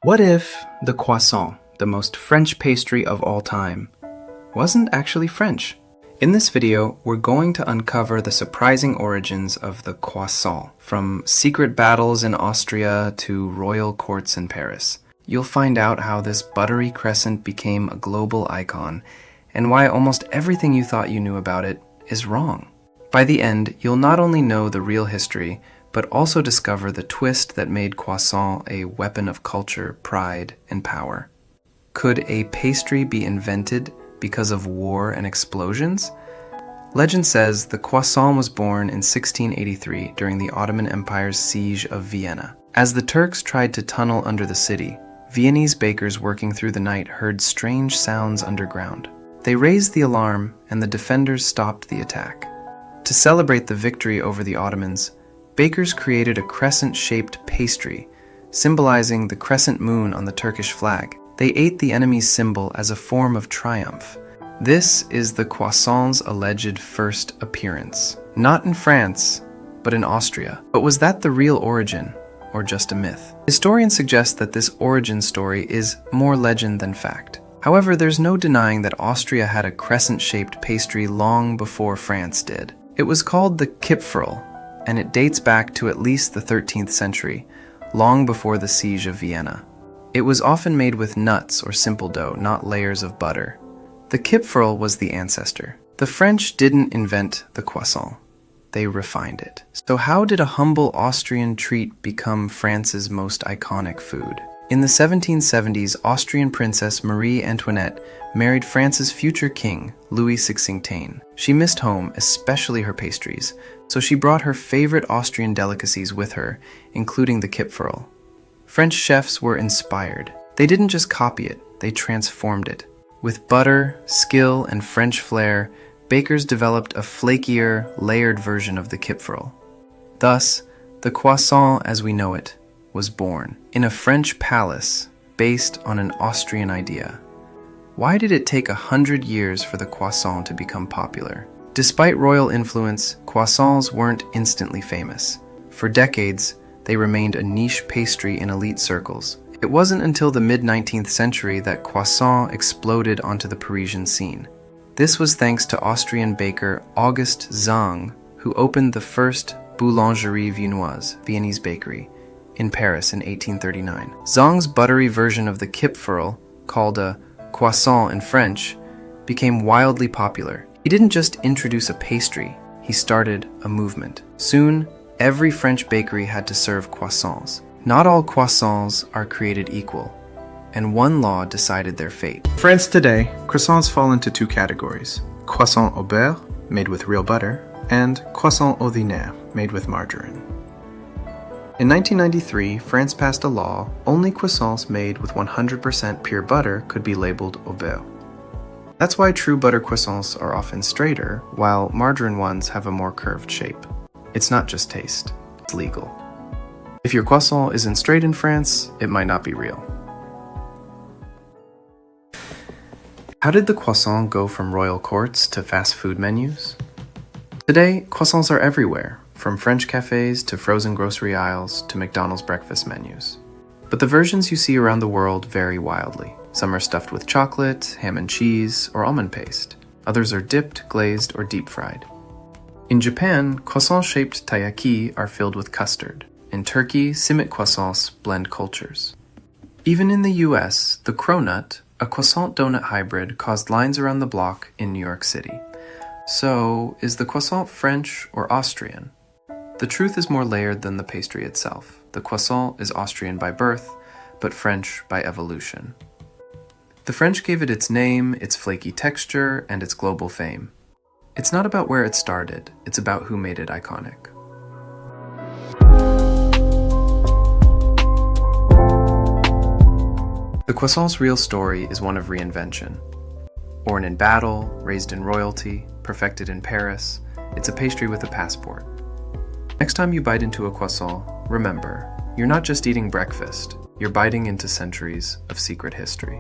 What if the croissant, the most French pastry of all time, wasn't actually French? In this video, we're going to uncover the surprising origins of the croissant, from secret battles in Austria to royal courts in Paris. You'll find out how this buttery crescent became a global icon, and why almost everything you thought you knew about it is wrong. By the end, you'll not only know the real history, but also discover the twist that made croissant a weapon of culture, pride, and power. Could a pastry be invented because of war and explosions? Legend says the croissant was born in 1683 during the Ottoman Empire's siege of Vienna. As the Turks tried to tunnel under the city, Viennese bakers working through the night heard strange sounds underground. They raised the alarm, and the defenders stopped the attack. To celebrate the victory over the Ottomans, bakers created a crescent-shaped pastry, symbolizing the crescent moon on the Turkish flag. They ate the enemy's symbol as a form of triumph. This is the croissant's alleged first appearance. Not in France, but in Austria. But was that the real origin, or just a myth? Historians suggest that this origin story is more legend than fact. However, there's no denying that Austria had a crescent-shaped pastry long before France did. It was called the Kipferl, and it dates back to at least the 13th century, long before the siege of Vienna. It was often made with nuts or simple dough, not layers of butter. The Kipferl was the ancestor. The French didn't invent the croissant. They refined it. So how did a humble Austrian treat become France's most iconic food? In the 1770s, Austrian Princess Marie Antoinette married France's future king, Louis XVI. She missed home, especially her pastries, so she brought her favorite Austrian delicacies with her, including the Kipferl. French chefs were inspired. They didn't just copy it, they transformed it. With butter, skill, and French flair, bakers developed a flakier, layered version of the Kipferl. Thus, the croissant as we know it was born in a French palace based on an Austrian idea. Why did it take 100 years for the croissant to become popular? Despite royal influence, croissants weren't instantly famous. For decades, they remained a niche pastry in elite circles. It wasn't until the mid-19th century that croissant exploded onto the Parisian scene. This was thanks to Austrian baker August Zang, who opened the first Boulangerie Viennoise, Viennese bakery, in Paris in 1839. Zang's buttery version of the Kipferl, called a croissant in French, became wildly popular. He didn't just introduce a pastry, he started a movement. Soon, every French bakery had to serve croissants. Not all croissants are created equal, and one law decided their fate. In France today, croissants fall into two categories: croissant au beurre, made with real butter, and croissant ordinaire, made with margarine. In 1993, France passed a law only croissants made with 100% pure butter could be labeled au beurre. That's why true butter croissants are often straighter, while margarine ones have a more curved shape. It's not just taste, it's legal. If your croissant isn't straight in France, it might not be real. How did the croissant go from royal courts to fast food menus? Today, croissants are everywhere, from French cafes to frozen grocery aisles to McDonald's breakfast menus. But the versions you see around the world vary wildly. Some are stuffed with chocolate, ham and cheese, or almond paste. Others are dipped, glazed, or deep-fried. In Japan, croissant-shaped taiyaki are filled with custard. In Turkey, simit croissants blend cultures. Even in the US, the cronut, a croissant donut hybrid, caused lines around the block in New York City. So, is the croissant French or Austrian? The truth is more layered than the pastry itself. The croissant is Austrian by birth, but French by evolution. The French gave it its name, its flaky texture, and its global fame. It's not about where it started, it's about who made it iconic. The croissant's real story is one of reinvention. Born in battle, raised in royalty, perfected in Paris, it's a pastry with a passport. Next time you bite into a croissant, remember, you're not just eating breakfast, you're biting into centuries of secret history.